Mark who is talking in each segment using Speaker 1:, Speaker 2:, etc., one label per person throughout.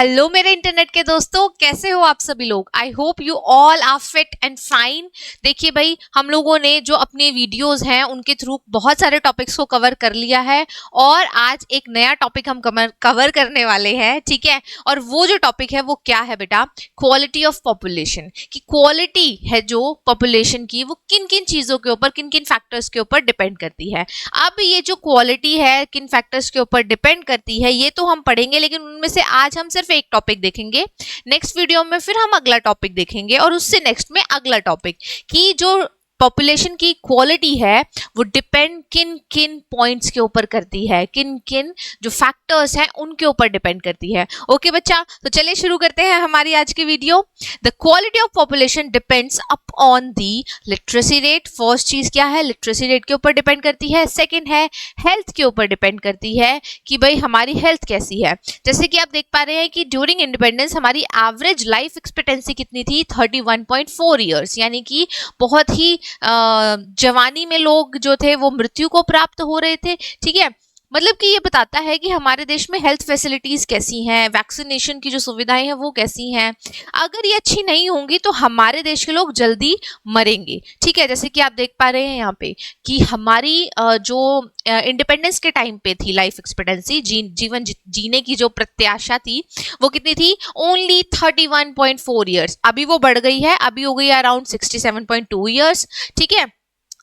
Speaker 1: Hello मेरे internet के दोस्तों, कैसे हो आप सभी लोग। I hope you all are fit and fine. देखिए भाई, हम लोगों ने जो अपने वीडियोस हैं उनके थ्रू बहुत सारे टॉपिक्स को कवर कर लिया है और आज एक नया टॉपिक हम कवर करने वाले हैं, ठीक है। और वो जो टॉपिक है वो क्या है बेटा, क्वालिटी ऑफ पॉपुलेशन। की क्वालिटी है जो पॉपुलेशन की, वो किन किन चीजों के ऊपर, किन किन फैक्टर्स के ऊपर डिपेंड करती है। अब ये जो क्वालिटी है किन फैक्टर्स के ऊपर डिपेंड करती है ये तो हम पढ़ेंगे, लेकिन उनमें से आज हम सिर्फ एक टॉपिक देखेंगे। नेक्स्ट वीडियो में फिर हम अगला टॉपिक देखेंगे और उससे नेक्स्ट में अगला टॉपिक की जो पॉपुलेशन की क्वालिटी है वो डिपेंड किन किन पॉइंट्स के ऊपर करती है, किन किन जो फैक्टर्स हैं उनके ऊपर डिपेंड करती है। ओके बच्चा, तो चलिए शुरू करते हैं हमारी आज की video. The quality of population depends up on the literacy rate. First चीज क्या है, लिटरेसी रेट के ऊपर डिपेंड करती है। सेकेंड है हेल्थ के ऊपर डिपेंड करती है कि भाई हमारी हेल्थ कैसी है। जैसे कि आप देख पा रहे हैं कि ड्यूरिंग इंडिपेंडेंस हमारी एवरेज लाइफ एक्सपेक्टेंसी कितनी थी, 31.4 ईयर्स, यानी कि बहुत ही जवानी में लोग जो थे वो मृत्यु को प्राप्त हो रहे थे, ठीक है। मतलब कि ये बताता है कि हमारे देश में हेल्थ फैसिलिटीज कैसी हैं, वैक्सीनेशन की जो सुविधाएं हैं वो कैसी हैं। अगर ये अच्छी नहीं होंगी तो हमारे देश के लोग जल्दी मरेंगे, ठीक है। जैसे कि आप देख पा रहे हैं यहाँ पे कि हमारी जो इंडिपेंडेंस के टाइम पे थी लाइफ एक्सपेक्टेंसी, जीवन जीने की जो प्रत्याशा थी वो कितनी थी, ओनली 31.4 ईयर्स। अभी वो बढ़ गई है, अभी हो गई है अराउंड 67.2 ईयर्स, ठीक है।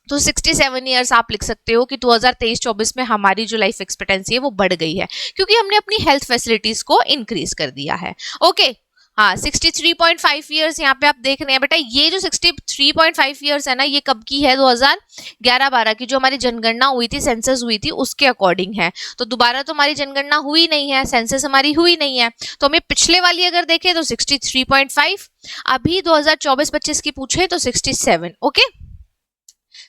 Speaker 1: तो 67 ईयर्स आप लिख सकते हो कि 2023-24 में हमारी जो लाइफ एक्सपेक्टेंसी है वो बढ़ गई है क्योंकि हमने अपनी हेल्थ फैसिलिटीज को इंक्रीज कर दिया है। ओके हाँ, 63.5 ईयर्स यहाँ पे आप देख रहे हैं बेटा। ये जो 63.5 ईयर्स है ना, ये कब की है, 2011-12 की जो हमारी जनगणना हुई थी, सेंसस हुई थी, उसके अकॉर्डिंग है। तो दोबारा तो हमारी जनगणना हुई नहीं है, सेंसस हमारी हुई नहीं है, तो हमें पिछले वाली अगर देखें तो 63.5, अभी 2024-25 की पूछे तो 67। ओके,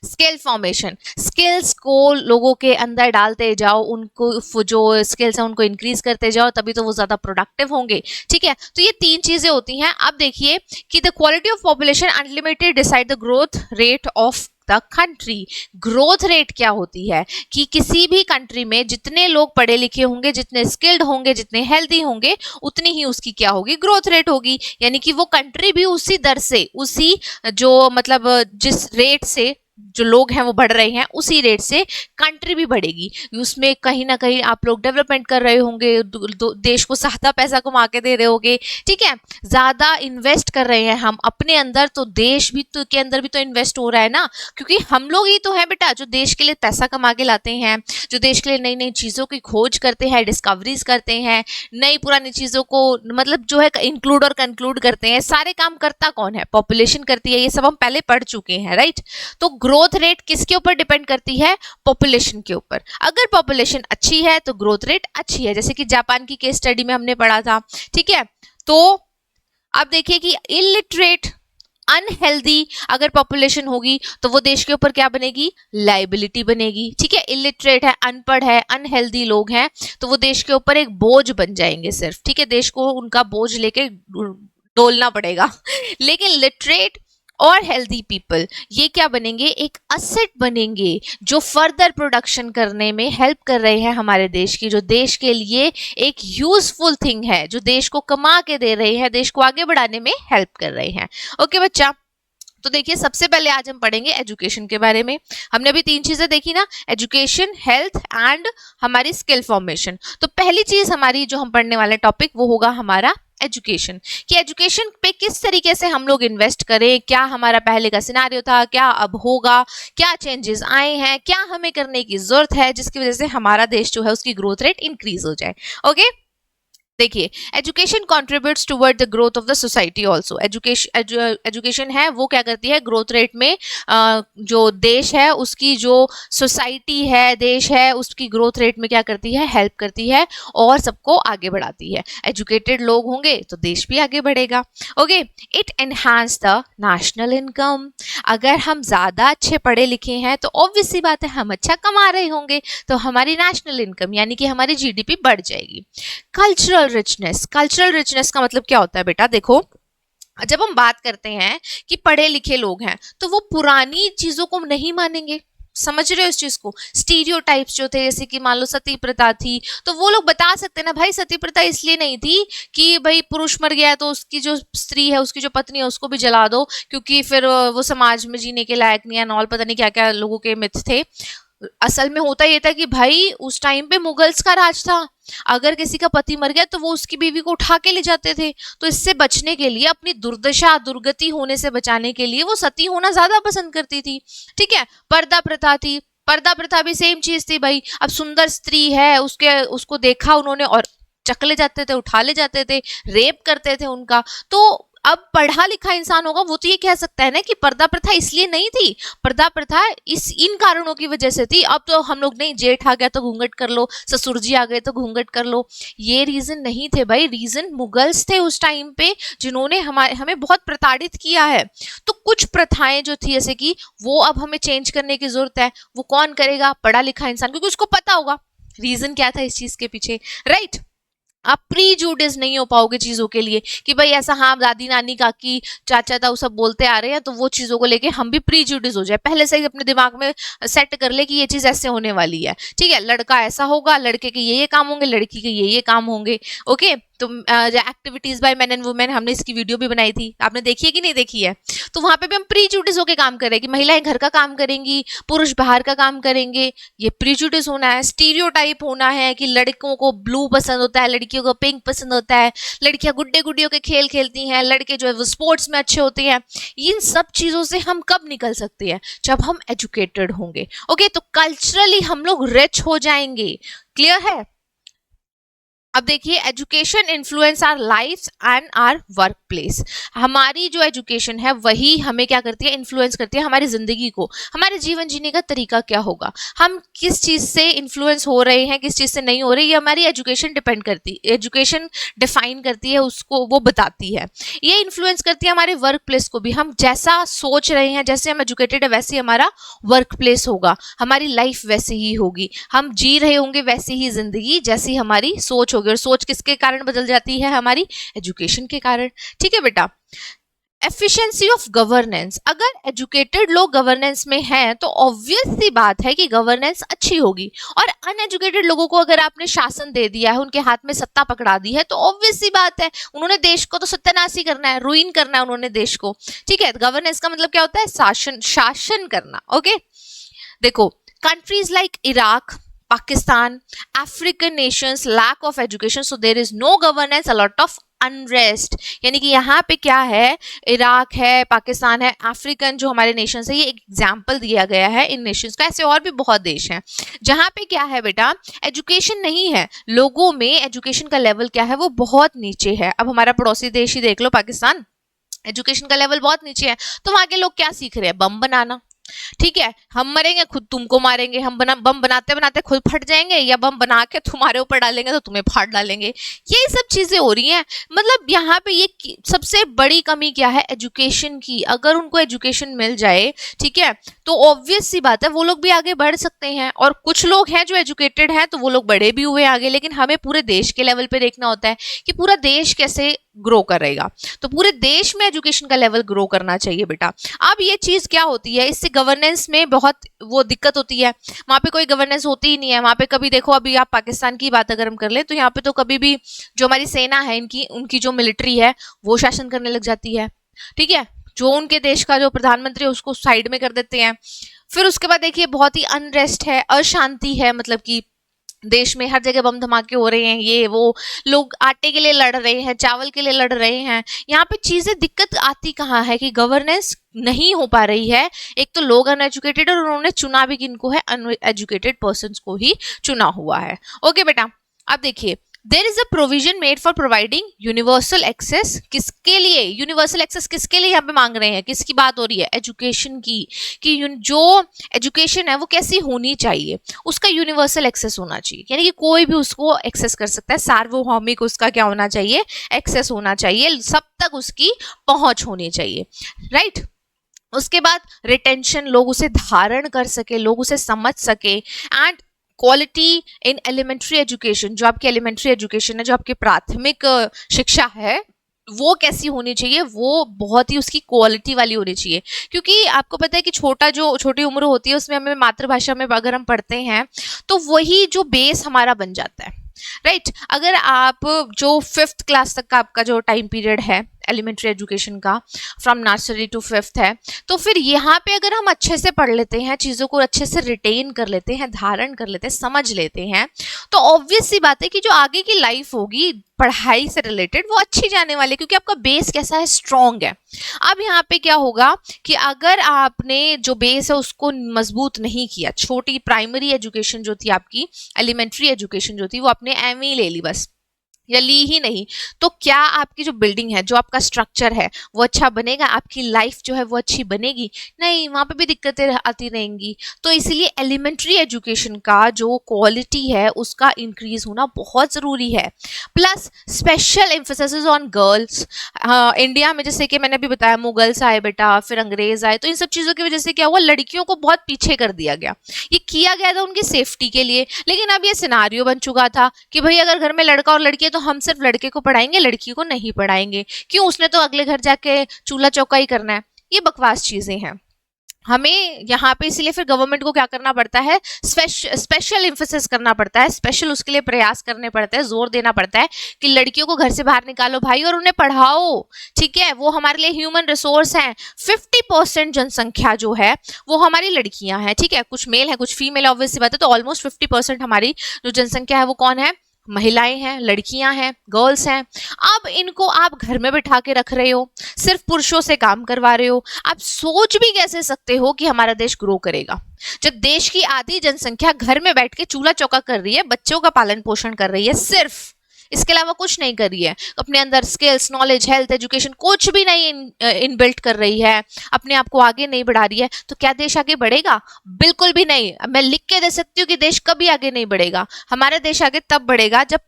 Speaker 1: स्किल फॉर्मेशन, स्किल्स को लोगों के अंदर डालते जाओ, उनको जो स्किल्स है उनको इंक्रीज करते जाओ, तभी तो वो ज्यादा प्रोडक्टिव होंगे, ठीक है। तो ये तीन चीजें होती हैं। अब देखिए कि the quality of population unlimited decide the growth rate of the country. Growth rate क्या होती है कि किसी भी कंट्री में जितने लोग पढ़े लिखे होंगे, जितने स्किल्ड होंगे, जितने हेल्दी होंगे, उतनी ही उसकी क्या होगी, ग्रोथ रेट होगी। यानी कि वो कंट्री भी उसी दर से, उसी जो मतलब जिस रेट से जो लोग हैं वो बढ़ रहे हैं, उसी रेट से कंट्री भी बढ़ेगी। उसमें कहीं ना कहीं आप लोग डेवलपमेंट कर रहे होंगे, देश को ज्यादा पैसा कमा के दे रहे होंगे, ठीक है। ज्यादा इन्वेस्ट कर रहे हैं हम अपने अंदर, तो देश भी तो के अंदर भी तो इन्वेस्ट हो रहा है ना, क्योंकि हम लोग ही तो हैं बेटा जो देश के लिए पैसा कमा के लाते हैं, जो देश के लिए नई नई चीजों की खोज करते हैं, डिस्कवरीज करते हैं, नई पुरानी चीजों को मतलब जो है इंक्लूड और कंक्लूड करते हैं। सारे काम करता कौन है, पॉपुलेशन करती है। ये सब हम पहले पढ़ चुके हैं, राइट। तो ग्रोथ रेट किसके ऊपर डिपेंड करती है, पॉपुलेशन के ऊपर। अगर पॉपुलेशन अच्छी है तो ग्रोथ रेट अच्छी है, जैसे कि जापान की केस स्टडी में हमने पढ़ा था, ठीक है। तो अब देखिए कि इलिटरेट, अनहेल्दी अगर पॉपुलेशन होगी तो वो देश के ऊपर क्या बनेगी, लाइबिलिटी बनेगी, ठीक है। इलिटरेट है, अनपढ़ है, अनहेल्दी लोग हैं, तो वो देश के ऊपर एक बोझ बन जाएंगे सिर्फ, ठीक है। देश को उनका बोझ लेके डोलना पड़ेगा। लेकिन लिटरेट और हेल्दी पीपल ये क्या बनेंगे, एक असेट बनेंगे जो फर्दर प्रोडक्शन करने में हेल्प कर रहे हैं हमारे देश की, जो देश के लिए एक यूजफुल थिंग है, जो देश को कमा के दे रहे हैं, देश को आगे बढ़ाने में हेल्प कर रहे हैं। ओके बच्चा, तो देखिए सबसे पहले आज हम पढ़ेंगे एजुकेशन के बारे में। हमने अभी तीन चीजें देखी ना, एजुकेशन, हेल्थ एंड हमारी स्किल फॉर्मेशन। तो पहली चीज हमारी जो हम पढ़ने वाले टॉपिक वो होगा हमारा एजुकेशन, कि एजुकेशन पे किस तरीके से हम लोग इन्वेस्ट करें, क्या हमारा पहले का सिनारियो था, क्या अब होगा, क्या चेंजेस आए हैं, क्या हमें करने की जरूरत है जिसकी वजह से हमारा देश जो है उसकी ग्रोथ रेट इंक्रीज हो जाए। ओके, देखिए education contributes toward the growth of the society also. Education है वो क्या करती है, ग्रोथ रेट में जो देश है उसकी, जो सोसाइटी है, देश है, उसकी ग्रोथ रेट में क्या करती है, हेल्प करती है और सबको आगे बढ़ाती है। एजुकेटेड लोग होंगे तो देश भी आगे बढ़ेगा। Okay, it enhance the national income. अगर हम ज्यादा अच्छे पढ़े लिखे हैं तो ऑब्वियस सी बात है हम अच्छा कमा रहे होंगे, तो हमारी नेशनल इनकम यानी कि हमारी जीडीपी बढ़ जाएगी। कल्चरल रिचनेस, कल्चरल रिचनेस का मतलब क्या होता है बेटा, देखो जब हम बात करते हैं कि पढ़े लिखे लोग हैं तो वो पुरानी चीजों को नहीं मानेंगे, समझ रहे हो इस चीज को? स्टीरियोटाइप्स जो थे, जैसे कि मान लो सती प्रथा थी, तो वो लोग बता सकते हैं ना भाई सती प्रथा इसलिए नहीं थी कि भाई पुरुष मर गया तो उसकी जो स्त्री है, उसकी जो पत्नी है, उसको भी जला दो क्योंकि फिर वो समाज में जीने के लायक नहीं है, नॉल पता नहीं क्या क्या लोगों के मिथ थे। असल में होता ये था कि भाई उस टाइम पे मुगल्स का राज था, अगर किसी का पति मर गया तो वो उसकी बीवी को उठा के ले जाते थे। तो इससे बचने के लिए, अपनी दुर्दशा दुर्गति होने से बचाने के लिए वो सती होना ज्यादा पसंद करती थी। ठीक है, पर्दा प्रथा थी, पर्दा प्रथा भी सेम चीज थी भाई। अब सुंदर स्त्री है, उसको देखा उन्होंने और चक ले जाते थे, उठा ले जाते थे, रेप करते थे उनका। तो अब पढ़ा लिखा इंसान होगा वो तो ये कह सकता है ना कि पर्दा प्रथा इसलिए नहीं थी, पर्दा प्रथा इन कारणों की वजह से थी। अब तो हम लोग नहीं, जेठ आ गया तो घूंघट कर लो, ससुर जी आ गए तो घूंघट कर लो, ये रीजन नहीं थे भाई। रीजन मुगल्स थे उस टाइम पे जिन्होंने हमें बहुत प्रताड़ित किया है। तो कुछ प्रथाएं जो थी जैसे कि वो अब हमें चेंज करने की जरूरत है। वो कौन करेगा? पढ़ा लिखा इंसान, क्योंकि उसको पता होगा रीजन क्या था इस चीज के पीछे, राइट। आप प्रीजुडिस नहीं हो पाओगे चीजों के लिए कि भाई ऐसा, हाँ दादी नानी काकी चाचा ताऊ सब बोलते आ रहे हैं तो वो चीजों को लेके हम भी प्रीजुडिस हो जाए, पहले से ही अपने दिमाग में सेट कर ले कि ये चीज ऐसे होने वाली है। ठीक है, लड़का ऐसा होगा, लड़के के ये काम होंगे, लड़की के ये काम होंगे। ओके, तो activities by men and women, हमने इसकी वीडियो भी बनाई थी, आपने देखी है कि नहीं देखी है? तो वहां पे भी हम प्रीजुडिस होके काम कर रहे हैं कि महिलाएं घर का काम करेंगी, पुरुष बाहर का काम करेंगे। ये प्रीजुडिस होना है, स्टीरियोटाइप होना है कि लड़कों को ब्लू पसंद होता है, लड़कियों को पिंक पसंद होता है, लड़कियां गुड्डे गुड्डियों के खेल खेलती हैं, लड़के जो है वो स्पोर्ट्स में अच्छे होते हैं। इन सब चीजों से हम कब निकल सकते हैं? जब हम एजुकेटेड होंगे। ओके, तो कल्चरली हम लोग रिच हो जाएंगे। क्लियर है? अब देखिए, education influence our life and our workplace. हमारी जो एजुकेशन है वही हमें क्या करती है? इन्फ्लुएंस करती है हमारी जिंदगी को, हमारे जीवन जीने का तरीका क्या होगा, हम किस चीज से इन्फ्लुएंस हो रहे हैं, किस चीज से नहीं हो रही, ये हमारी एजुकेशन डिपेंड करती है, एजुकेशन डिफाइन करती है उसको, वो बताती है। ये इन्फ्लुएंस करती है हमारे वर्क प्लेस को भी। हम जैसा सोच रहे हैं, जैसे हम एजुकेटेड है, वैसे हमारा वर्क प्लेस होगा, हमारी लाइफ वैसे ही होगी, हम जी रहे होंगे वैसी ही जिंदगी जैसी हमारी सोच होगी। और सोच किसके कारण बदल जाती है? हमारी एजुकेशन के कारण। ठीक है बेटा। एफिशिएंसी ऑफ गवर्नेंस, अगर एजुकेटेड लोग गवर्नेंस में हैं तो ऑब्वियस सी बात है कि गवर्नेंस अच्छी होगी। और अनएजुकेटेड लोगों को अगर आपने शासन दे दिया है, उनके हाथ में सत्ता पकड़ा दी है, तो ऑब्वियस सी बात है उन्होंने देश को तो सत्यानाशी करना है, रुइन करना है उन्होंने देश को। ठीक है, गवर्नेंस का मतलब क्या होता है? शासन करना। ओके, देखो countries like Iraq, Pakistan, African nations lack of education, so there is no governance, a lot of unrest। यानी कि यहाँ पे क्या है? इराक है, पाकिस्तान है, अफ्रीकन जो हमारे नेशंस है, ये एग्जाम्पल दिया गया है इन नेशंस का। ऐसे और भी बहुत देश हैं जहाँ पे क्या है बेटा? एजुकेशन नहीं है, लोगों में एजुकेशन का लेवल क्या है? वो बहुत नीचे है। अब हमारा पड़ोसी देश ही देख लो, पाकिस्तान, एजुकेशन का लेवल बहुत नीचे है। तो वहाँ के लोग क्या सीख रहे हैं? बम बनाना। ठीक है, हम मरेंगे खुद तुमको मारेंगे, हम बम बनाते बनाते खुद फट जाएंगे, या बम बना के तुम्हारे ऊपर डालेंगे तो तुम्हें फाड़ डालेंगे। यही सब चीजें हो रही हैं। मतलब यहाँ पे ये सबसे बड़ी कमी क्या है? एजुकेशन की। अगर उनको एजुकेशन मिल जाए, ठीक है, तो ऑब्वियस सी बात है वो लोग भी आगे बढ़ सकते हैं। और कुछ लोग हैं जो एजुकेटेड हैं तो वो लोग बढ़े भी हुए आगे, लेकिन हमें पूरे देश के लेवल पे देखना होता है कि पूरा देश कैसे ग्रो करेगा। तो पूरे देश में एजुकेशन का लेवल ग्रो करना चाहिए बेटा। अब ये चीज क्या होती है, इससे गवर्नेंस में बहुत वो दिक्कत होती है। वहां पे कोई गवर्नेंस होती ही नहीं है। वहां पे कभी देखो, अभी आप पाकिस्तान की बात अगर हम कर ले तो यहाँ पे तो कभी भी जो हमारी सेना है, उनकी जो मिलिट्री है वो शासन करने लग जाती है। ठीक है, जो उनके देश का जो प्रधानमंत्री है उसको साइड में कर देते हैं। फिर उसके बाद देखिए बहुत ही अनरेस्ट है, अशांति है, मतलब कि देश में हर जगह बम धमाके हो रहे हैं, ये वो, लोग आटे के लिए लड़ रहे हैं, चावल के लिए लड़ रहे हैं। यहाँ पे चीजें दिक्कत आती कहाँ है कि गवर्नेंस नहीं हो पा रही है। एक तो लोग अनएजुकेटेड, और उन्होंने चुना भी किनको है? अनएजुकेटेड पर्संस को ही चुना हुआ है। ओके बेटा, अब देखिए, there is a provision made for providing universal access. किसके लिए यूनिवर्सल एक्सेस? किसके लिए यहाँ पे मांग रहे हैं? किसकी बात हो रही है? एजुकेशन की। कि जो एजुकेशन है वो कैसी होनी चाहिए? उसका यूनिवर्सल एक्सेस होना चाहिए, यानी कि कोई भी उसको एक्सेस कर सकता है। सार्वभौमिक उसका क्या होना चाहिए? एक्सेस होना चाहिए, सब तक उसकी पहुंच होनी चाहिए, राइट। उसके बाद रिटेंशन, लोग उसे धारण कर सके, लोग उसे समझ सके। And quality in elementary education, जो आपकी एलिमेंट्री एजुकेशन है, जो आपकी प्राथमिक शिक्षा है, वो कैसी होनी चाहिए, वो बहुत ही उसकी क्वालिटी वाली होनी चाहिए। क्योंकि आपको पता है कि छोटी उम्र होती है उसमें हमें मातृभाषा में अगर हम पढ़ते हैं तो वही जो बेस हमारा बन जाता है, राइट। अगर आप जो 5th क्लास तक का आपका जो टाइम पीरियड है एलिमेंट्री एजुकेशन का, फ्रॉम नर्सरी टू 5th है, तो फिर यहाँ पे अगर हम अच्छे से पढ़ लेते हैं, चीज़ों को अच्छे से रिटेन कर लेते हैं, धारण कर लेते हैं, समझ लेते हैं, तो ऑब्वियस सी बात है कि जो आगे की लाइफ होगी पढ़ाई से रिलेटेड वो अच्छी जाने वाली है, क्योंकि आपका बेस कैसा है, स्ट्रॉन्ग है। अब यहाँ पे क्या होगा कि अगर आपने जो बेस है उसको मजबूत नहीं किया, छोटी प्राइमरी एजुकेशन जो थी आपकी, एलिमेंट्री एजुकेशन जो थी वो आपने एम ले ली बस, या ली ही नहीं, तो क्या आपकी जो बिल्डिंग है, जो आपका स्ट्रक्चर है वो अच्छा बनेगा, आपकी लाइफ जो है वो अच्छी बनेगी? नहीं, वहां पे भी दिक्कतें आती रहेंगी। तो इसलिए एलिमेंट्री एजुकेशन का जो क्वालिटी है उसका इंक्रीज होना बहुत जरूरी है। Plus special emphasis on girls. India में जैसे कि मैंने अभी बताया मुगल्स आए बेटा, फिर अंग्रेज आए, तो इन सब चीजों की वजह से क्या हुआ, लड़कियों को बहुत पीछे कर दिया गया। ये किया गया था उनकी सेफ्टी के लिए, लेकिन अब ये सिनारियो बन चुका था कि भाई अगर घर में लड़का और लड़की है तो हम सिर्फ लड़के को पढ़ाएंगे, लड़की को नहीं पढ़ाएंगे। क्यों? उसने तो अगले घर जाके चूल्हा चौका ही करना है। ये बकवास चीजें हैं। हमें यहाँ पे इसलिए फिर गवर्नमेंट को क्या करना पड़ता है, स्पेशल एम्फेसिस करना पड़ता है, स्पेशल उसके लिए प्रयास करने पड़ते हैं, जोर देना पड़ता है कि लड़कियों को घर से बाहर निकालो भाई और उन्हें पढ़ाओ, ठीक है। वो हमारे लिए ह्यूमन रिसोर्स हैं। 50% जनसंख्या जो है वो हमारी लड़कियां हैं, ठीक है। कुछ मेल है, कुछ फीमेल, ऑब्वियस सी बात है। तो ऑलमोस्ट 50% हमारी जो जनसंख्या है वो कौन है, महिलाएं हैं, लड़कियां हैं, गर्ल्स हैं। अब इनको आप घर में बिठा के रख रहे हो, सिर्फ पुरुषों से काम करवा रहे हो। आप सोच भी कैसे सकते हो कि हमारा देश ग्रो करेगा, जब देश की आधी जनसंख्या घर में बैठ के चूल्हा चौका कर रही है, बच्चों का पालन पोषण कर रही है, सिर्फ इसके अलावा कुछ नहीं कर रही है, अपने अंदर स्किल्स, नॉलेज, हेल्थ, एजुकेशन कुछ भी नहीं इनबिल्ट कर रही है, अपने आप को आगे नहीं बढ़ा रही है, तो क्या देश आगे बढ़ेगा? बिल्कुल भी नहीं। मैं लिख के दे सकती हूँ कि देश कभी आगे नहीं बढ़ेगा। हमारा देश आगे तब बढ़ेगा जब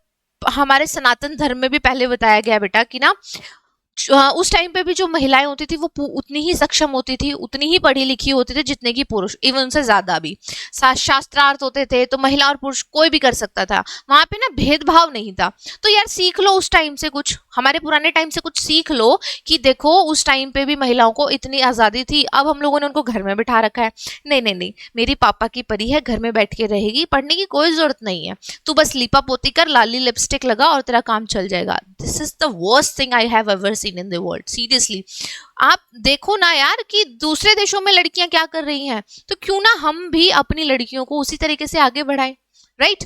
Speaker 1: हमारे सनातन धर्म में भी पहले बताया गया बेटा कि ना उस टाइम पे भी जो महिलाएं होती थी वो उतनी ही सक्षम होती थी, उतनी ही पढ़ी लिखी होती थी जितने की पुरुष, इवन उनसे ज्यादा भी। शास्त्रार्थ होते थे तो महिला और पुरुष कोई भी कर सकता था, वहां पे ना भेदभाव नहीं था। तो यार सीख लो उस टाइम से कुछ, हमारे पुराने टाइम से कुछ सीख लो कि देखो उस टाइम पे भी महिलाओं को इतनी आजादी थी, अब हम लोगों ने उनको घर में बिठा रखा है। नहीं नहीं नहीं, मेरी पापा की परी है, घर में बैठ के रहेगी, पढ़ने की कोई जरूरत नहीं है, तू बस लीपा पोती कर, लाली लिपस्टिक लगा और तेरा काम चल जाएगा। This is the worst thing I have ever seen in the world, seriously. आप देखो ना यार कि दूसरे देशों में लड़कियां क्या कर रही हैं, तो क्यों ना हम भी अपनी लड़कियों को उसी तरीके से आगे बढ़ाएं, राइट।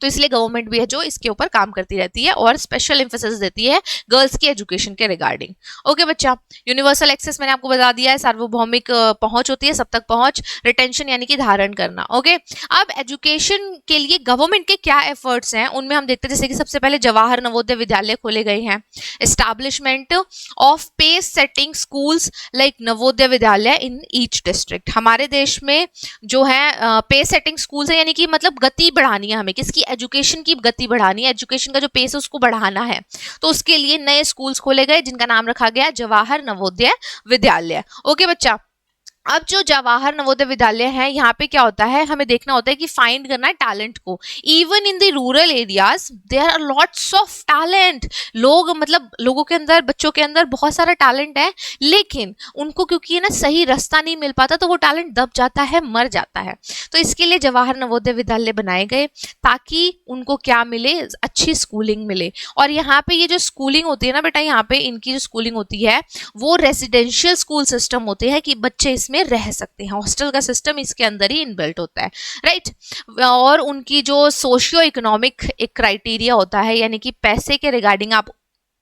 Speaker 1: तो इसलिए गवर्नमेंट भी है जो इसके ऊपर काम करती रहती है और स्पेशल एम्फेसिस देती है गर्ल्स की एजुकेशन के रिगार्डिंग। ओके बच्चा, यूनिवर्सल एक्सेस मैंने आपको बता दिया है, सार्वभौमिक पहुंच होती है, सब तक पहुंच, रिटेंशन यानी कि धारण करना। ओके, अब एजुकेशन के लिए गवर्नमेंट के क्या एफर्ट्स हैं उनमें हम देखते हैं। जैसे कि सबसे पहले जवाहर नवोदय विद्यालय खोले गए हैं, establishment of pace setting schools like Navodaya Vidyalaya in each district. हमारे देश में जो है पेस सेटिंग स्कूल्स है, यानी कि मतलब गति बढ़ानी है हमें, किसकी, एजुकेशन की गति बढ़ानी है, एजुकेशन का जो पेस है उसको बढ़ाना है। तो उसके लिए नए स्कूल्स खोले गए जिनका नाम रखा गया जवाहर नवोदय विद्यालय। ओके बच्चा, अब जो जवाहर नवोदय विद्यालय है यहाँ पे क्या होता है, हमें देखना होता है कि फाइंड करना है टैलेंट को। Even in the rural areas there are lots of talent. लोग मतलब लोगों के अंदर, बच्चों के अंदर बहुत सारा टैलेंट है, लेकिन उनको क्योंकि ना सही रास्ता नहीं मिल पाता तो वो टैलेंट दब जाता है, मर जाता है। तो इसके लिए जवाहर नवोदय विद्यालय बनाए गए ताकि उनको क्या मिले, अच्छी स्कूलिंग मिले। और यहाँ पे ये जो स्कूलिंग होती है ना बेटा, यहाँ पे इनकी जो स्कूलिंग होती है वो रेजिडेंशियल स्कूल सिस्टम होते हैं कि बच्चे में रह सकते हैं, हॉस्टल का सिस्टम इसके अंदर ही इनबिल्ट होता है, राइट। और उनकी जो सोशियो इकोनॉमिक एक क्राइटेरिया होता है, यानी कि पैसे के रिगार्डिंग आप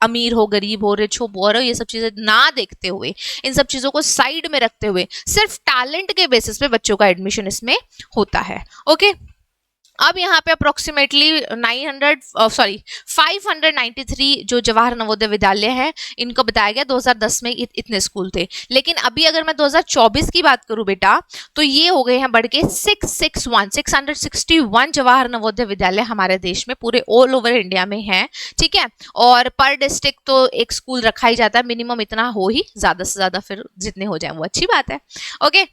Speaker 1: अमीर हो, गरीब हो, रिच हो, पुअर हो, ये सब चीजें ना देखते हुए, इन सब चीजों को साइड में रखते हुए सिर्फ टैलेंट के बेसिस पे बच्चों का एडमिशन इसमें होता है। ओके, अब यहाँ पे अप्रोक्सीमेटली 593 जो जवाहर नवोदय विद्यालय है इनको बताया गया 2010 में इतने स्कूल थे। लेकिन अभी अगर मैं 2024 की बात करूं बेटा, तो ये हो गए हैं बढ़ के 661 जवाहर नवोदय विद्यालय हमारे देश में, पूरे ऑल ओवर इंडिया में है, ठीक है। और पर डिस्ट्रिक्ट तो एक स्कूल रखा ही जाता है, मिनिमम इतना हो ही, ज्यादा से ज्यादा फिर जितने हो जाए वो अच्छी बात है। Okay,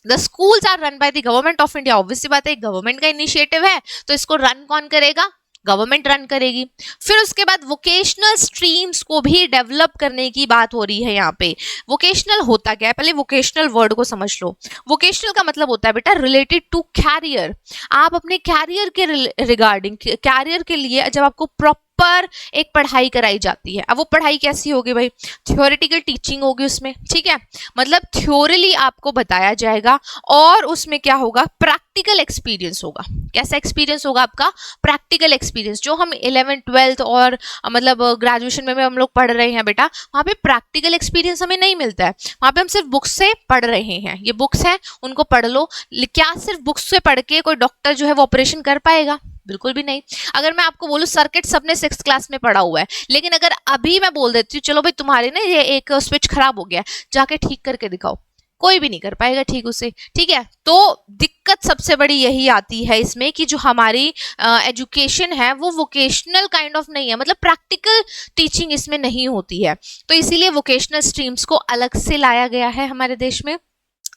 Speaker 1: the schools are run by the government of India. Obviously बात है, गवर्नमेंट का इनिशिएटिव है, तो इसको रन कौन करेगा? गवर्नमेंट रन करेगी। फिर उसके बाद वोकेशनल स्ट्रीम्स को भी डेवलप करने की बात हो रही है यहाँ पे। वोकेशनल होता क्या है, पहले वोकेशनल वर्ड को समझ लो। वोकेशनल का मतलब होता है बेटा रिलेटेड टू कैरियर। आप अपने कैरियर के रिगार्डिंग, कैरियर के लिए जब आपको प्रॉपर एक पढ़ाई कराई जाती है। अब वो पढ़ाई कैसी होगी भाई, थ्योरेटिकल टीचिंग होगी उसमें, ठीक है, मतलब थ्योरली आपको बताया जाएगा और उसमें क्या होगा, प्रैक्टिकल एक्सपीरियंस होगा। कैसा एक्सपीरियंस होगा आपका, प्रैक्टिकल एक्सपीरियंस। जो हम 11th 12th और मतलब ग्रेजुएशन में हम लोग पढ़ रहे हैं बेटा, वहाँ पे प्रैक्टिकल एक्सपीरियंस हमें नहीं मिलता है। वहाँ पे हम सिर्फ बुक्स से पढ़ रहे हैं, ये बुक्स हैं उनको पढ़ लो। क्या सिर्फ बुक्स से पढ़ के कोई डॉक्टर जो है वो ऑपरेशन कर पाएगा, बिल्कुल भी नहीं। अगर मैं आपको बोलूं सर्किट सबने 6th क्लास में पढ़ा हुआ है, लेकिन अगर अभी मैं बोल देती हूँ चलो भाई तुम्हारे ना ये एक स्विच खराब हो गया, जाके ठीक करके दिखाओ, कोई भी नहीं कर पाएगा ठीक उसे, ठीक है। तो दिक्कत सबसे बड़ी यही आती है इसमें कि जो हमारी एजुकेशन है वो वोकेशनल काइंड ऑफ नहीं है, मतलब प्रैक्टिकल टीचिंग इसमें नहीं होती है। तो इसीलिए वोकेशनल स्ट्रीम्स को अलग से लाया गया है हमारे देश में,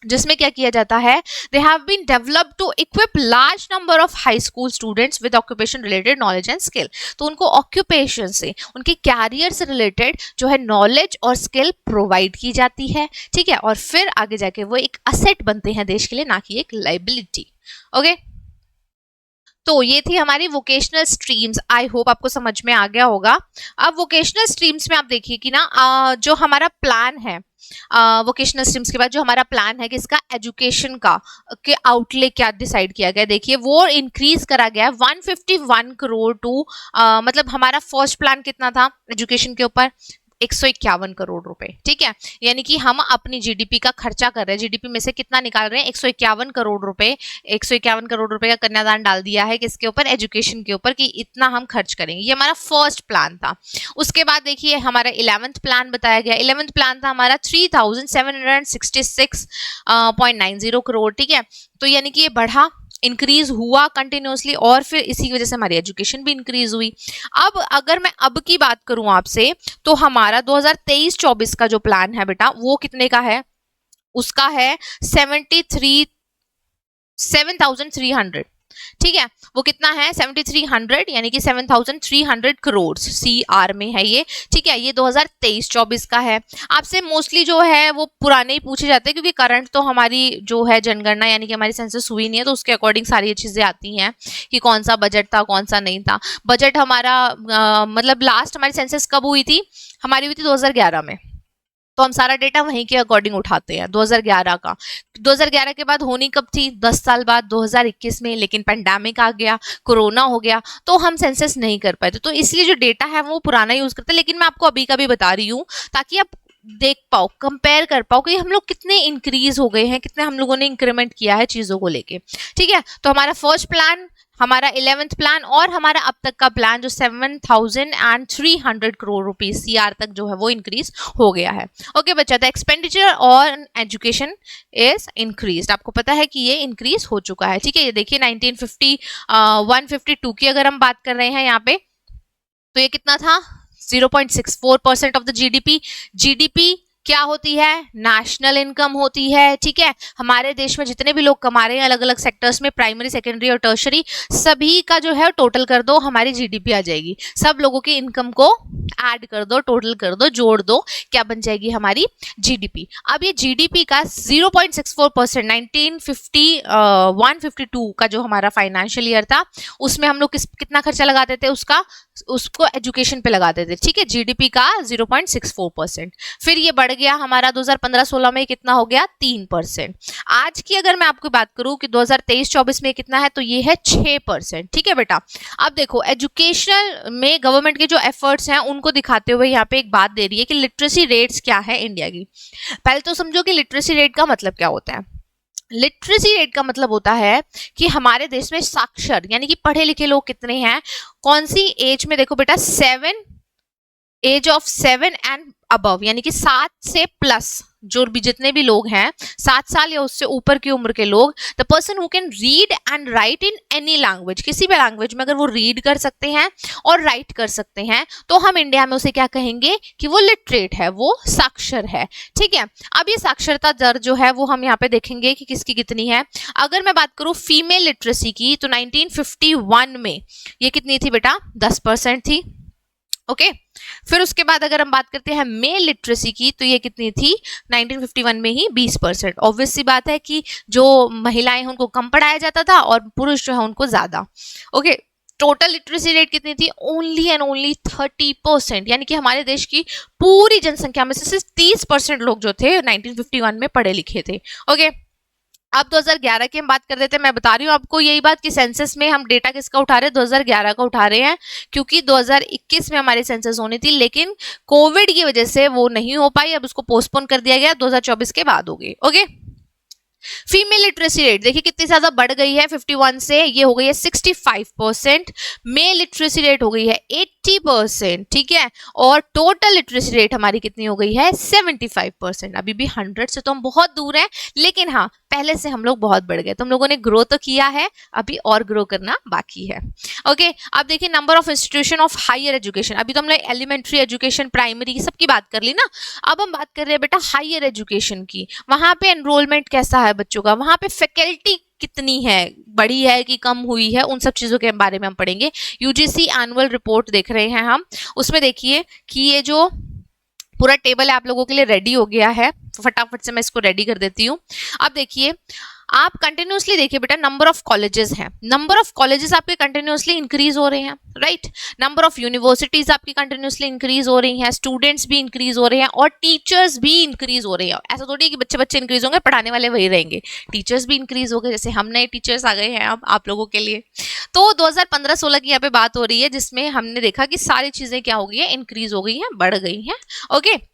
Speaker 1: जिसमें क्या किया जाता है, they have been developed to equip large number of high school students with occupation related knowledge and skill. तो उनको ऑक्यूपेशन से, उनके कैरियर से रिलेटेड जो है नॉलेज और स्किल प्रोवाइड की जाती है, ठीक है, और फिर आगे जाके वो एक असेट बनते हैं देश के लिए, ना कि एक लाइबिलिटी। ओके, तो ये थी हमारी वोकेशनल स्ट्रीम्स। आई होप आपको समझ में आ गया होगा। अब वोकेशनल स्ट्रीम्स में आप देखिए कि ना जो हमारा प्लान है, वोकेशनल स्ट्रीम्स के बाद जो हमारा प्लान है कि इसका एजुकेशन का के आउटले क्या डिसाइड किया गया, देखिए वो इंक्रीज करा गया है 151 करोड़ टू मतलब हमारा फर्स्ट प्लान कितना था एजुकेशन के ऊपर, 151 करोड़ रुपए, ठीक है। यानी कि हम अपनी जीडीपी का खर्चा कर रहे हैं, जीडीपी में से कितना निकाल रहे हैं, 151 करोड़ रुपए, 151 करोड़ रुपए का कन्यादान डाल दिया है किसके ऊपर, एजुकेशन के ऊपर, कि इतना हम खर्च करेंगे। ये हमारा फर्स्ट प्लान था। उसके बाद देखिए हमारा 11th प्लान बताया गया। 11th प्लान था हमारा 3766.90 करोड़, ठीक है। तो यानी कि ये बढ़ा, इंक्रीज हुआ कंटिन्यूसली, और फिर इसी की वजह से हमारी एजुकेशन भी इंक्रीज हुई। अब अगर मैं अब की बात करूं आपसे, तो हमारा 2023-24 का जो प्लान है बेटा वो कितने का है, उसका है 7,300, ठीक है। वो कितना है 7,300, यानी कि 7,300 करोड़ CR में है ये, ठीक है। ये 2023-24 का है। आपसे मोस्टली जो है वो पुराने ही पूछे जाते हैं, क्योंकि करंट तो हमारी जो है जनगणना यानी कि हमारी सेंसस हुई नहीं है, तो उसके अकॉर्डिंग सारी ये चीजें आती हैं कि कौन सा बजट था कौन सा नहीं था। बजट हमारा मतलब लास्ट हमारी सेंसस कब हुई थी, हमारी हुई थी 2011 में, तो हम सारा डेटा वहीं के अकॉर्डिंग उठाते हैं 2011 का। 2011 के बाद होनी कब थी, 10 साल बाद 2021 में, लेकिन पेंडेमिक आ गया, कोरोना हो गया, तो हम सेंसस नहीं कर पाए थे। तो इसलिए जो डेटा है वो पुराना यूज करते हैं, लेकिन मैं आपको अभी का भी बता रही हूँ ताकि आप देख पाओ, कंपेयर कर पाओ कि हम लोग कितने इंक्रीज हो गए हैं, कितने हम लोगों ने इंक्रीमेंट किया है चीजों को लेके, ठीक है। तो हमारा फर्स्ट प्लान, हमारा 11th प्लान और हमारा अब तक का प्लान जो 7,300 करोड़ रुपीस CR तक जो है वो इंक्रीज हो गया है। ओके बच्चा, द एक्सपेंडिचर और एजुकेशन इज इंक्रीज, आपको पता है कि ये इंक्रीज हो चुका है, ठीक है। ये देखिए 152 की अगर हम बात कर रहे हैं यहाँ पे, तो ये कितना था 0.64% ऑफ द जीडीपी। जीडीपी क्या होती है, नेशनल इनकम होती है, ठीक है। हमारे देश में जितने भी लोग कमा रहे हैं अलग अलग सेक्टर्स में, प्राइमरी सेकेंडरी और टर्शरी, सभी का जो है टोटल कर दो, हमारी जीडीपी आ जाएगी। सब लोगों की इनकम को ऐड कर दो, टोटल कर दो, जोड़ दो, क्या बन जाएगी हमारी जीडीपी। अब ये जीडीपी का 0.64% 152 का जो हमारा फाइनेंशियल ईयर था, उसमें हम लोग कितना खर्चा लगाते थे, उसको एजुकेशन पे लगाते थे, ठीक है। जीडीपी का 0.64%। फिर ये बढ़ गया हमारा 2015-16 में कितना हो गया 3%। आज की अगर मैं आपको बात करूं कि 2023-24 में कितना है, तो ये है 6%, ठीक है बेटा। अब देखो एजुकेशन में गवर्नमेंट के जो एफर्ट्स हैं उनको दिखाते हुए यहाँ पे एक बात दे रही है कि लिटरेसी रेट्स क्या है इंडिया की। पहले तो समझो कि लिटरेसी रेट का मतलब क्या होता है। लिटरेसी रेट का मतलब होता है कि हमारे देश में साक्षर यानी कि पढ़े लिखे लोग कितने हैं, कौन सी एज में, देखो बेटा 7 एज ऑफ 7 एंड अबव यानी कि 7 से प्लस जो भी जितने भी लोग हैं 7 साल या उससे ऊपर की उम्र के लोग, the person who can read and right in any language, किसी भी लैंग्वेज में अगर वो रीड कर सकते हैं और राइट कर सकते हैं तो हम इंडिया में उसे क्या कहेंगे कि वो लिटरेट है, वो साक्षर है। ठीक है, अब ये साक्षरता दर जो है वो हम यहाँ पे देखेंगे कि किसकी कितनी है। अगर मैं बात करूं फीमेल लिटरेसी की तो 1951 में ये कितनी थी बेटा, 10% थी। ओके, फिर उसके बाद अगर हम बात करते हैं मेल लिटरेसी की तो ये कितनी थी, 1951 में ही 20%। ऑब्वियस सी बात है कि जो महिलाएं हैं उनको कम पढ़ाया जाता था और पुरुष जो है उनको ज्यादा। ओके, टोटल लिटरेसी रेट कितनी थी, ओनली एंड ओनली 30%, यानी कि हमारे देश की पूरी जनसंख्या में से सिर्फ 30% लोग जो थे 1951 में पढ़े लिखे थे। ओके, अब 2011 की हम बात कर रहे थे, मैं बता रही हूँ आपको यही बात कि सेंसस में हम डेटा किसका उठा रहे हैं, 2011 का उठा रहे हैं, क्योंकि 2021 में हमारी सेंसस होनी थी लेकिन कोविड की वजह से वो नहीं हो पाई, अब उसको पोस्टपोन कर दिया गया, 2024 के बाद होगी। ओके, फीमेल लिटरेसी रेट देखिए कितनी ज्यादा बढ़ गई है, 51 से ये हो गई है 65%। मेल लिटरेसी रेट हो गई है 80%। ठीक है, और टोटल लिटरेसी रेट हमारी कितनी हो गई है, 75%। अभी भी 100 से तो हम बहुत दूर हैं, लेकिन हाँ पहले से हम लोग बहुत बढ़ गए। तुम लोगों ने ग्रो तो किया है, अभी और ग्रो करना बाकी है। ओके, अब देखिए number of institution of higher education, अभी तो हमने एलिमेंट्री एजुकेशन, प्राइमरी सबकी बात कर ली ना, अब हम बात कर रहे हैं बेटा हायर एजुकेशन की। वहां पे एनरोलमेंट कैसा है बच्चों का, वहां पे फैकल्टी कितनी है, बढ़ी है कि कम हुई है, उन सब चीजों के बारे में हम पढ़ेंगे। यूजीसी एनुअल रिपोर्ट देख रहे हैं हम, उसमें देखिए कि ये जो पूरा टेबल है आप लोगों के लिए रेडी हो गया है, फटाफट से मैं इसको रेडी कर देती हूँ। अब देखिए आप कंटिन्यूसली देखिए बेटा, नंबर ऑफ कॉलेजेस हैं, नंबर ऑफ कॉलेजेस आपके कंटिन्यूसली इंक्रीज हो रहे हैं, राइट। नंबर ऑफ यूनिवर्सिटीज आपकी कंटिन्यूसली इंक्रीज हो रही हैं, स्टूडेंट्स भी इंक्रीज हो रहे हैं और टीचर्स भी इंक्रीज हो रहे हैं। ऐसा थोड़ी कि बच्चे बच्चे इंक्रीज होंगे, पढ़ाने वाले वही रहेंगे, टीचर्स भी इंक्रीज हो गए, जैसे हम नए टीचर्स आ गए हैं अब आप लोगों के लिए। तो 2015-16 की यहाँ पे बात हो रही है, जिसमें हमने देखा कि सारी चीजें क्या हो गई है, इंक्रीज हो गई हैं, बढ़ गई हैं। Okay,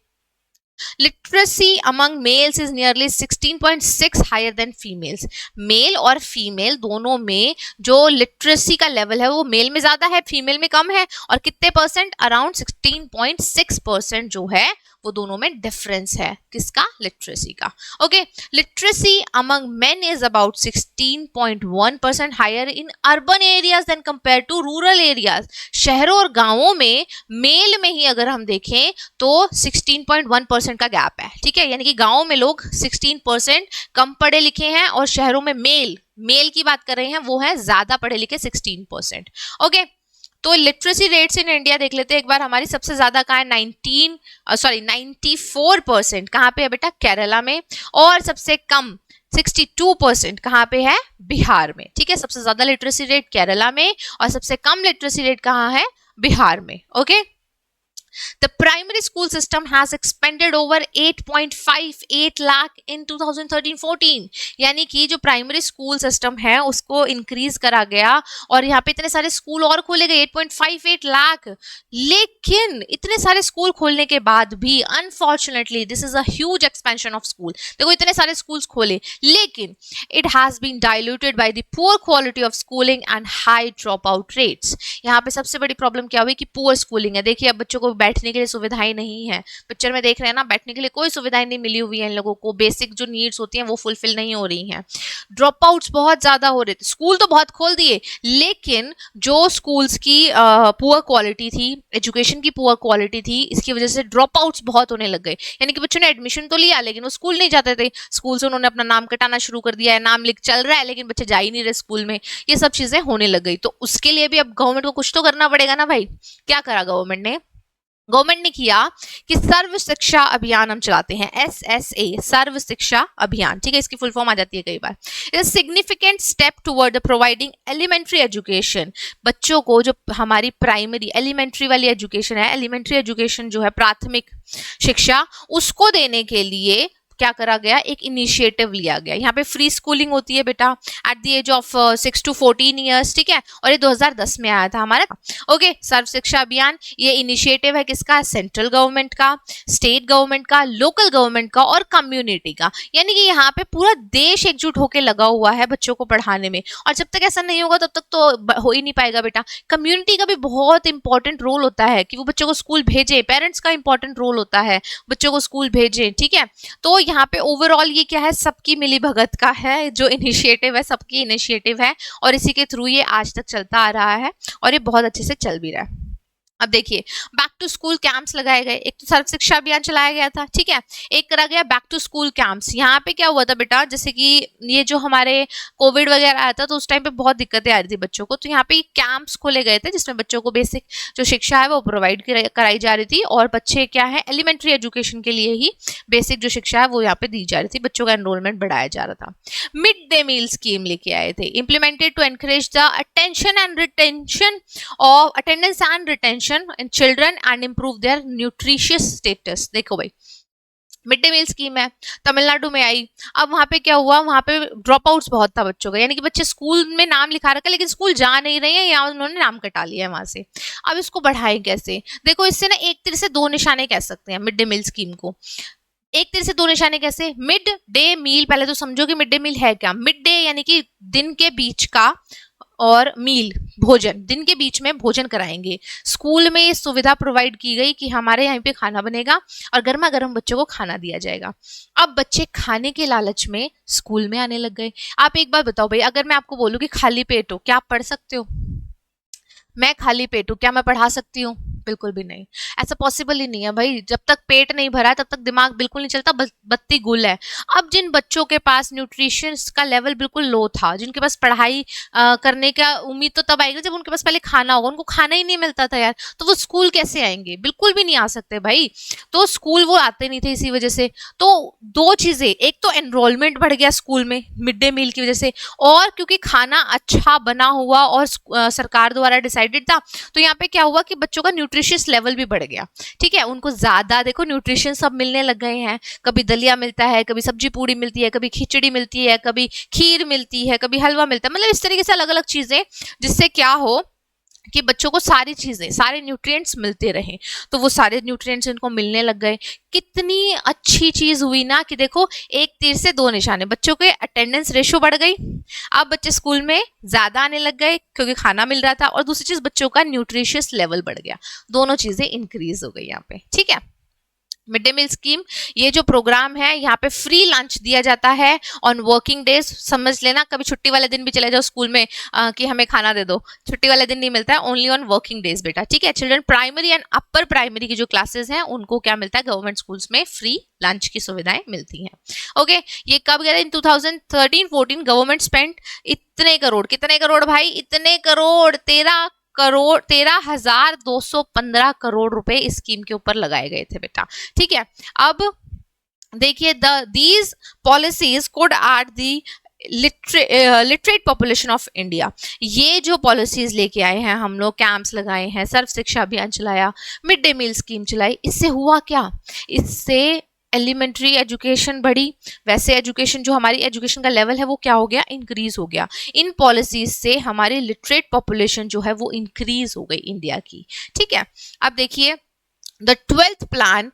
Speaker 1: literacy among males is nearly 16.6 higher than females. Male और फीमेल दोनों में जो लिटरेसी का लेवल है वो मेल में ज्यादा है, फीमेल में कम है। और कितने परसेंट, अराउंड 16.6% जो है वो दोनों में डिफरेंस है, किसका, लिटरेसी का। Okay, literacy among men is about 16.1% higher in urban areas than compare to rural areas. शहरों और गांवों में मेल में ही अगर हम देखें तो 16.1% का गैप है। ठीक है, यानी कि गांवों में लोग 16% कम पढ़े लिखे हैं और शहरों में मेल की बात कर रहे हैं वो है ज्यादा पढ़े लिखे, 16%। ओके, तो लिटरेसी रेट्स इन इंडिया देख लेते हैं एक बार। हमारी सबसे ज्यादा कहाँ है, 94% कहाँ पे है बेटा, केरला में। और सबसे कम 62% कहाँ पे है, बिहार में। ठीक है, सबसे ज्यादा लिटरेसी रेट केरला में और सबसे कम लिटरेसी रेट कहाँ है, बिहार में। Okay, The primary school system has expanded over 8.58 lakh in 2013-14, यानी कि जो प्राइमरी स्कूल सिस्टम है उसको इंक्रीज करा गया और यहाँ पे इतने सारे स्कूल और खोले गए, 8.58 लाख। लेकिन इतने सारे स्कूल खोलने के बाद भी unfortunately this is a huge expansion of school. देखो इतने सारे स्कूल्स खोले लेकिन it has been diluted by the poor quality of schooling and high drop out rates. यहाँ पे सबसे बड़ी प्रॉब्लम क्या हुई कि पुअर स्कूलिंग है। देखिए अब बच्चों को बैठने के लिए सुविधाएं नहीं है, पिक्चर में देख रहे हैं ना, बैठने के लिए कोई सुविधाएं नहीं मिली हुई है इन लोगों को, बेसिक जो नीड्स होती हैं वो फुलफिल नहीं हो रही हैं। ड्रॉप आउट्स बहुत ज्यादा हो रहे थे, स्कूल तो बहुत खोल दिए लेकिन जो स्कूल्स की पुअर क्वालिटी थी, एजुकेशन की पुअर क्वालिटी थी, इसकी वजह से ड्रॉप आउट्स बहुत होने लग गए। यानी कि बच्चों ने एडमिशन तो लिया लेकिन वो स्कूल नहीं जाते थे, स्कूल से उन्होंने अपना नाम कटाना शुरू कर दिया है, नाम लिख चल रहा है लेकिन बच्चे जा ही नहीं रहे स्कूल में, ये सब चीजें होने लग गई। तो उसके लिए भी अब गवर्नमेंट को कुछ तो करना पड़ेगा ना भाई। क्या करा गवर्नमेंट ने, गवर्नमेंट ने किया कि सर्व शिक्षा अभियान हम चलाते हैं, SSA, सर्व शिक्षा अभियान। ठीक है, इसकी फुल फॉर्म आ जाती है कई बार। It is significant step toward providing elementary education. बच्चों को जो हमारी प्राइमरी एलिमेंट्री वाली एजुकेशन है, एलिमेंट्री एजुकेशन जो है प्राथमिक शिक्षा, उसको देने के लिए क्या करा गया, एक इनिशिएटिव लिया गया। यहाँ पे फ्री स्कूलिंग होती है बेटा at the age of 6 to 14 years, ठीक है, और ये 2010 में आया था हमारा। ओके, सर्व शिक्षा अभियान ये इनिशिएटिव है किसका, सेंट्रल गवर्नमेंट का, स्टेट गवर्नमेंट का, लोकल गवर्नमेंट का और कम्युनिटी का। यानी कि यहाँ पे पूरा देश एकजुट होकर लगा हुआ है बच्चों को पढ़ाने में, और जब तक ऐसा नहीं होगा तब तक तो हो ही नहीं पाएगा बेटा। कम्युनिटी का भी बहुत इंपॉर्टेंट रोल होता है कि वो बच्चों को स्कूल भेजे, पेरेंट्स का इंपॉर्टेंट रोल होता है बच्चों को स्कूल भेजे, ठीक है। तो यहाँ पे ओवरऑल ये क्या है, सबकी मिली भगत का है जो इनिशिएटिव है, सबकी इनिशिएटिव है, और इसी के थ्रू ये आज तक चलता आ रहा है और ये बहुत अच्छे से चल भी रहा है। अब देखिए, बैक टू स्कूल कैंप्स लगाए गए। एक तो सर्व शिक्षा अभियान चलाया गया था, ठीक है, एक करा गया बैक टू स्कूल कैंप्स। यहाँ पे क्या हुआ था बेटा, जैसे कि ये जो हमारे कोविड वगैरह आया था तो उस टाइम पे बहुत दिक्कतें आ रही थी बच्चों को, तो यहाँ पे कैंप्स खोले गए थे जिसमें बच्चों को बेसिक जो शिक्षा है वो प्रोवाइड कराई जा रही थी, और बच्चे क्या है एलिमेंट्री एजुकेशन के लिए ही बेसिक जो शिक्षा है वो यहाँ पे दी जा रही थी, बच्चों का एनरोलमेंट बढ़ाया जा रहा था। मिड डे मील स्कीम लेके आए थे, implemented to encourage the attendance and retention in children and improve their nutritious status। देखो भाई, मिड डे मील स्कीम है, तमिलनाडु में आई। अब वहां पे क्या हुआ, वहां पे ड्रॉप आउट्स बहुत था बच्चों का, यानी कि बच्चे स्कूल में नाम लिखा रखा है लेकिन स्कूल जा नहीं रहे हैं या उन्होंने नाम कटा लिया है वहां से। अब इसको बढ़ाएं कैसे, देखो इससे ना एक तरह से दो निशाने कह सकते हैं मिड डे मील स्कीम को। एक तरह से दो निशाने कैसे, मिड डे मील, पहले तो समझो कि मिड डे मील है क्या। मिड डे यानी कि दिन के बीच का, और मील भोजन, दिन के बीच में भोजन कराएंगे। स्कूल में ये सुविधा प्रोवाइड की गई कि हमारे यहाँ पे खाना बनेगा और गर्मा गर्म बच्चों को खाना दिया जाएगा। अब बच्चे खाने के लालच में स्कूल में आने लग गए। आप एक बार बताओ भाई, अगर मैं आपको बोलूँ कि खाली पेट हो, क्या आप पढ़ सकते हो? मैं खाली पेट हूँ, क्या मैं पढ़ा सकती हूँ? बिल्कुल भी नहीं, ऐसा पॉसिबल ही नहीं है भाई। जब तक पेट नहीं भरा है तब तक दिमाग बिल्कुल नहीं चलता, बत्ती गुल है। अब जिन बच्चों के पास न्यूट्रिशन का लेवल बिल्कुल लो था, जिनके पास पढ़ाई करने का उम्मीद तो तब आएगी जब उनके पास पहले खाना होगा, उनको खाना ही नहीं मिलता था यार, तो वो स्कूल कैसे आएंगे? बिल्कुल भी नहीं आ सकते भाई। तो स्कूल वो आते नहीं थे इसी वजह से। तो दो चीजें, एक तो एनरोलमेंट बढ़ गया स्कूल में मिड डे मील की वजह से, और क्योंकि खाना अच्छा बना हुआ और सरकार द्वारा डिसाइडेड था, तो यहाँ पे क्या हुआ कि बच्चों का न्यूट्रिशियस लेवल भी बढ़ गया, ठीक है। उनको ज्यादा देखो न्यूट्रिशन सब मिलने लग गए हैं, कभी दलिया मिलता है, कभी सब्जी पूड़ी मिलती है, कभी खिचड़ी मिलती है, कभी खीर मिलती है, कभी हलवा मिलता है, मतलब इस तरीके से अलग अलग चीजें, जिससे क्या हो कि बच्चों को सारी चीजें, सारे न्यूट्रिएंट्स मिलते रहे। तो वो सारे न्यूट्रिएंट्स इनको मिलने लग गए। कितनी अच्छी चीज हुई ना कि देखो, एक तीर से दो निशाने, बच्चों के अटेंडेंस रेशियो बढ़ गई, अब बच्चे स्कूल में ज्यादा आने लग गए क्योंकि खाना मिल रहा था, और दूसरी चीज बच्चों का न्यूट्रिशियस लेवल बढ़ गया। दोनों चीजें इंक्रीज हो गई यहाँ पे, ठीक है। मिड डे मील स्कीम, ये जो प्रोग्राम है, यहाँ पे फ्री लंच दिया जाता है ऑन वर्किंग डेज। समझ लेना, कभी छुट्टी वाले दिन भी चले जाओ स्कूल में कि हमें खाना दे दो, छुट्टी वाले दिन नहीं मिलता है, ओनली ऑन वर्किंग डेज बेटा, ठीक है। Children primary and upper primary की जो क्लासेस हैं उनको क्या मिलता है, गवर्नमेंट स्कूल्स में फ्री लंच की सुविधाएं मिलती हैं। ओके, ये कब गया था? इन 2013-14 गवर्नमेंट स्पेंड इतने करोड़, कितने करोड़ भाई? इतने करोड़, 13,215 करोड़ रुपए इस स्कीम के ऊपर लगाए गए थे बेटा, ठीक है। अब देखिए, these policies could at the literate population of India. ये जो पॉलिसीज लेके आए हैं हम लोग, कैंप्स लगाए हैं, सर्व शिक्षा अभियान चलाया, मिड डे मील स्कीम चलाई, इससे हुआ क्या? इससे एलिमेंट्री एजुकेशन बढ़ी, वैसे एजुकेशन जो हमारी एजुकेशन का लेवल है वो क्या हो गया, इंक्रीज हो गया। इन पॉलिसीज से हमारी लिटरेट पॉपुलेशन जो है वो इंक्रीज हो गई इंडिया की, ठीक है। अब देखिए, the 12th plan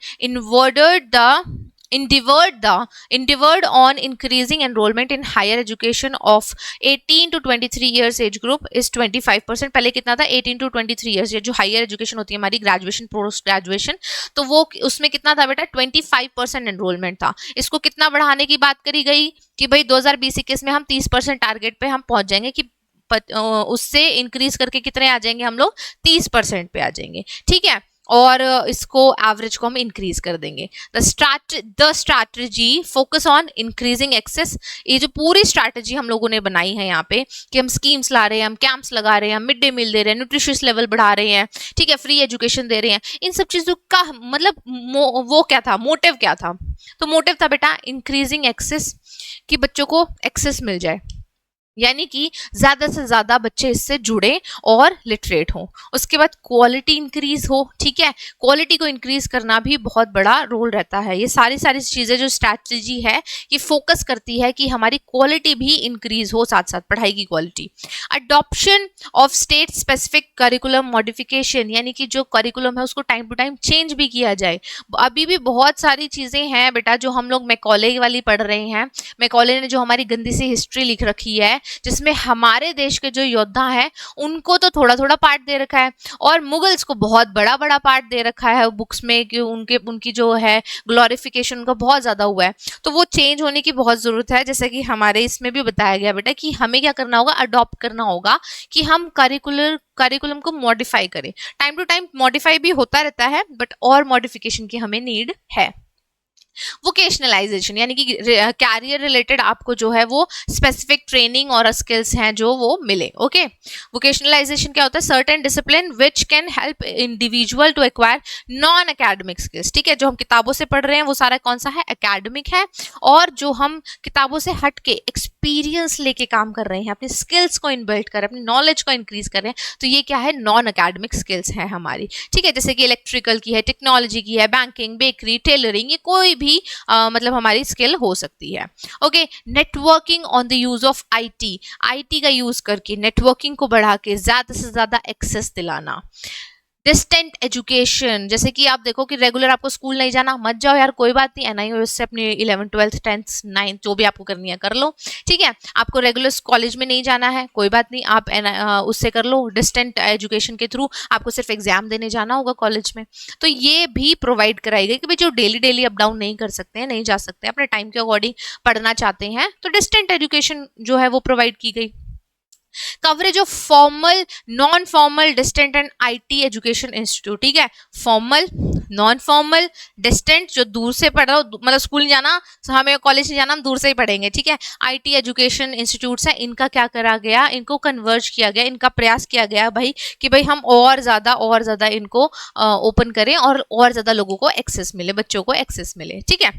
Speaker 1: endeavored on increasing enrollment in higher education of 18 to 23 years age group is 25%। पहले कितना था? 18 to 23 years, ये जो हायर एजुकेशन होती है हमारी, ग्रेजुएशन, पोस्ट ग्रेजुएशन, तो वो उसमें कितना था बेटा? 25% एनरोलमेंट था। इसको कितना बढ़ाने की बात करी गई कि भाई 2020-21 में हम 30% टारगेट पे हम पहुंच जाएंगे, कि उससे इंक्रीज करके कितने आ जाएंगे हम लोग? 30% पे आ जाएंगे, ठीक है। और इसको एवरेज को हम इंक्रीज कर देंगे। The strategy focus on increasing access. ये जो पूरी स्ट्रैटेजी हम लोगों ने बनाई है यहाँ पे कि हम स्कीम्स ला रहे हैं, हम कैंप्स लगा रहे हैं, हम मिड डे मील दे रहे हैं, न्यूट्रिशियस लेवल बढ़ा रहे हैं, ठीक है, फ्री एजुकेशन दे रहे हैं, इन सब चीजों का मतलब वो क्या था, मोटिव क्या था? तो मोटिव था बेटा इंक्रीजिंग एक्सेस, कि बच्चों को एक्सेस मिल जाए, यानी कि ज्यादा से ज्यादा बच्चे इससे जुड़े और लिटरेट हों। उसके बाद क्वालिटी इंक्रीज हो, ठीक है, क्वालिटी को इंक्रीज करना भी बहुत बड़ा रोल रहता है। ये सारी सारी चीजें जो स्ट्रैटेजी है ये फोकस करती है कि हमारी क्वालिटी भी इंक्रीज हो, साथ साथ पढ़ाई की quality. Adoption of state specific curriculum modification, यानी कि जो करिकुलम है उसको टाइम टू टाइम चेंज भी किया जाए। अभी भी बहुत सारी चीजें हैं बेटा जो हम लोग मैकॉले वाली पढ़ रहे हैं। मैकॉले ने जो हमारी गंदी सी हिस्ट्री लिख रखी है जिसमें हमारे देश के जो योद्धा हैं उनको तो थोड़ा थोड़ा पार्ट दे रखा है और मुगल्स को बहुत बड़ा बड़ा पार्ट दे रखा है बुक्स में कि उनकी जो है ग्लोरिफिकेशन का बहुत ज्यादा हुआ है। तो वो चेंज होने की बहुत जरूरत है, जैसे कि हमारे इसमें भी बताया गया बेटा कि हमें क्या करना होगा, अडॉप्ट करना होगा कि हम करिकुलम को मॉडिफाई करें। टाइम टू टाइम मॉडिफाई भी होता रहता है बट और मॉडिफिकेशन की हमें नीड है। वोकेशनलाइजेशन, यानी कि कैरियर रिलेटेड आपको जो है वो स्पेसिफिक ट्रेनिंग और स्किल्स हैं जो वो मिले। ओके, वोकेशनलाइजेशन क्या होता है, certain discipline which can help individual to acquire non academic skills. ठीक है, जो हम किताबों से पढ़ रहे हैं वो सारा कौन सा है, एकेडमिक है, और जो हम किताबों से हट के एक्सपीरियंस लेके काम कर रहे हैं, अपनी स्किल्स को इनबिल्ड कर रहे हैं, अपनी नॉलेज को इंक्रीज कर रहे हैं, तो ये क्या है, नॉन एकेडमिक स्किल्स है हमारी। ठीक है, जैसे कि इलेक्ट्रिकल की है, टेक्नोलॉजी की है, बैंकिंग, बेकरी, टेलरिंग, ये कोई भी मतलब हमारी स्किल हो सकती है। Okay, networking on the use of IT का यूज करके नेटवर्किंग को बढ़ा के ज्यादा से ज्यादा एक्सेस दिलाना। डिस्टेंट एजुकेशन, जैसे कि आप देखो कि रेगुलर आपको स्कूल नहीं जाना, मत जाओ यार, कोई बात नहीं, एनआईओएस से अपनी 11th 12th 10th 9th जो भी आपको करनी है कर लो। ठीक है, आपको रेगुलर कॉलेज में नहीं जाना है, कोई बात नहीं, आप उससे कर लो, डिस्टेंट एजुकेशन के थ्रू आपको सिर्फ एग्जाम देने जाना होगा कॉलेज में। तो ये भी प्रोवाइड कराई गई कि भाई जो डेली डेली अप डाउन नहीं कर सकते हैं, नहीं जा सकते, अपने टाइम के अकॉर्डिंग पढ़ना चाहते हैं, तो डिस्टेंट एजुकेशन जो है वो प्रोवाइड की गई। Coverage of formal, non formal, distant and IT education institute. ठीक है, फॉर्मल, नॉन फॉर्मल, डिस्टेंट, जो दूर से पढ़ रहा हो, मतलब स्कूल नहीं जाना, हमें कॉलेज नहीं जाना, हम दूर से ही पढ़ेंगे। ठीक है, आईटी एजुकेशन इंस्टीट्यूट्स है, इनका क्या करा गया, इनको कन्वर्ज किया गया, इनका प्रयास किया गया भाई कि भाई हम और ज्यादा इनको ओपन करें और ज्यादा लोगों को एक्सेस मिले, बच्चों को एक्सेस मिले। ठीक है,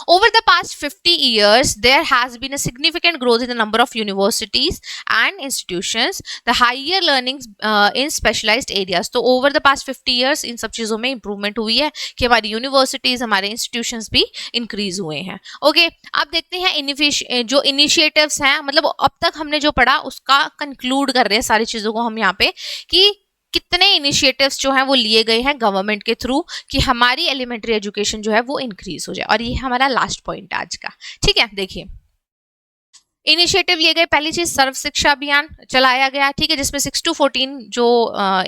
Speaker 1: over the past 50 years, there has been a significant growth in the number of universities and institutions, the higher learnings in specialized areas. तो over the past 50 years इन सब चीज़ों में improvement हुई है कि हमारी universities, हमारे institutions भी increase हुए हैं। Okay, अब देखते हैं जो initiatives हैं, मतलब अब तक हमने जो पढ़ा उसका conclude कर रहे हैं सारी चीज़ों को हम यहाँ पे कि कितने इनिशिएटिव्स जो हैं वो लिए गए हैं गवर्नमेंट के थ्रू कि हमारी एलिमेंट्री एजुकेशन जो है वो इंक्रीज हो जाए। और ये हमारा लास्ट पॉइंट आज का। ठीक है, देखिए इनिशिएटिव लिए गए, पहली चीज सर्व शिक्षा अभियान चलाया गया। ठीक है, जिसमें 6 to 14 जो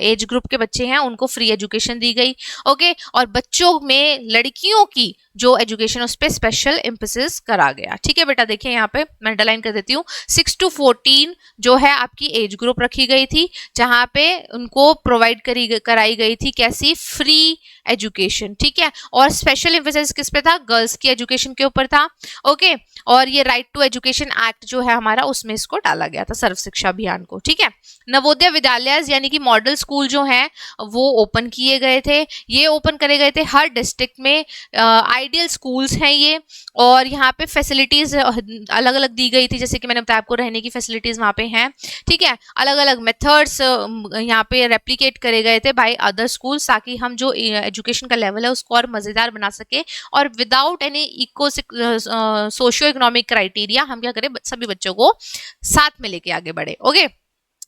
Speaker 1: एज ग्रुप के बच्चे हैं उनको फ्री एजुकेशन दी गई। ओके, और बच्चों में लड़कियों की जो एजुकेशन उस पर स्पेशल एम्फेसिस करा गया। ठीक है बेटा, देखिए यहाँ पे मैं अंडरलाइन कर देती हूँ, 6 to 14 जो है आपकी एज ग्रुप रखी गई थी जहाँ पे उनको प्रोवाइड कराई गई थी कैसी, फ्री एजुकेशन। ठीक है, और स्पेशल एम्फेसिस किस पे था, गर्ल्स की एजुकेशन के ऊपर था। ओके, और ये राइट टू एजुकेशन एक्ट जो है हमारा उसमें इसको डाला गया था, सर्व शिक्षा अभियान को। ठीक है, नवोदय विद्यालय यानी कि मॉडल स्कूल जो हैं वो ओपन किए गए थे। ये ओपन करे गए थे हर डिस्ट्रिक्ट में, आइडियल स्कूल्स हैं ये, और यहाँ पे फैसिलिटीज अलग अलग दी गई थी, जैसे कि मैंने बताया आपको रहने की फैसिलिटीज वहाँ पे हैं। ठीक है, अलग अलग मेथड्स यहाँ पे रेप्लिकेट करे गए थे बाय अदर स्कूल्स, ताकि हम जो एजुकेशन का लेवल है उसको और मजेदार बना सके, और without any socio economic criteria हम क्या करें, सभी बच्चों को साथ में लेके आगे बढ़े। Okay,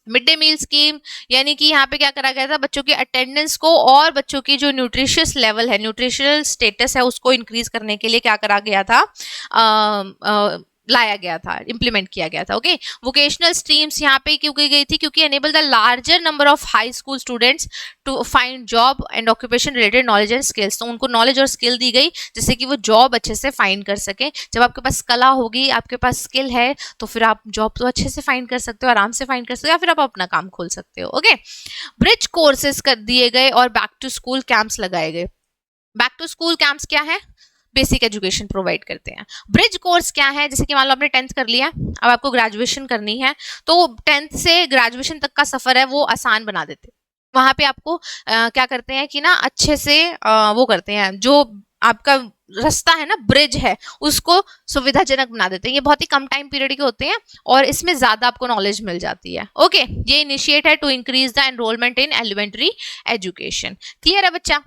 Speaker 1: mid day meal scheme, यानी कि यहाँ पे क्या करा गया था, बच्चों की अटेंडेंस को और बच्चों की जो न्यूट्रिशियस लेवल है, न्यूट्रिशनल स्टेटस है, उसको इंक्रीज करने के लिए क्या करा गया था, लाया गया था, इंप्लीमेंट किया गया था। ओके, वोकेशनल स्ट्रीम्स यहाँ पे क्यों की गई थी, क्योंकि enable the larger number of high school students to find job and occupation related knowledge and skills. तो उनको नॉलेज और स्किल दी गई जिससे कि वो जॉब अच्छे से फाइंड कर सके। जब आपके पास कला होगी, आपके पास स्किल है, तो फिर आप जॉब तो अच्छे से फाइंड कर सकते हो, आराम से फाइंड कर सकते हो, या फिर आप अपना काम खोल सकते हो। ओके, ब्रिज कोर्सेज कर दिए गए और बैक टू स्कूल कैंप्स लगाए गए। बैक टू स्कूल कैंप्स क्या है, बेसिक एजुकेशन प्रोवाइड करते हैं। ब्रिज कोर्स क्या है, जैसे कि मान लो आपने 10th कर लिया, अब आपको ग्रेजुएशन करनी है, तो 10th से ग्रेजुएशन तक का सफर है वो आसान बना देते। वहां पे आपको क्या करते हैं कि ना अच्छे से वो करते हैं, जो आपका रास्ता है ना, ब्रिज है, उसको सुविधाजनक बना देते हैं। ये बहुत ही कम टाइम पीरियड के होते हैं और इसमें ज्यादा आपको नॉलेज मिल जाती है। ओके, ये इनिशिएट है to increase the enrolment in elementary education. Clear है बच्चा?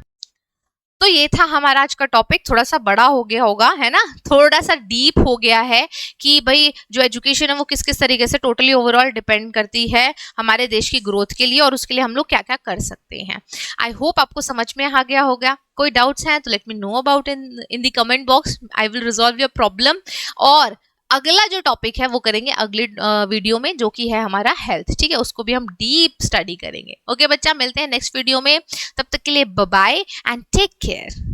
Speaker 1: तो ये था हमारा आज का टॉपिक। थोड़ा सा बड़ा हो गया होगा, है ना, थोड़ा सा डीप हो गया है कि भाई जो एजुकेशन है वो किस किस तरीके से टोटली ओवरऑल डिपेंड करती है हमारे देश की ग्रोथ के लिए, और उसके लिए हम लोग क्या क्या कर सकते हैं। आई होप आपको समझ में आ गया होगा। कोई डाउट्स हैं तो let me know about in the comment box, I will resolve your problem. और अगला जो टॉपिक है वो करेंगे अगली वीडियो में, जो कि है हमारा हेल्थ। ठीक है, उसको भी हम डीप स्टडी करेंगे। ओके बच्चा, मिलते हैं नेक्स्ट वीडियो में। तब तक के लिए bye bye and take care.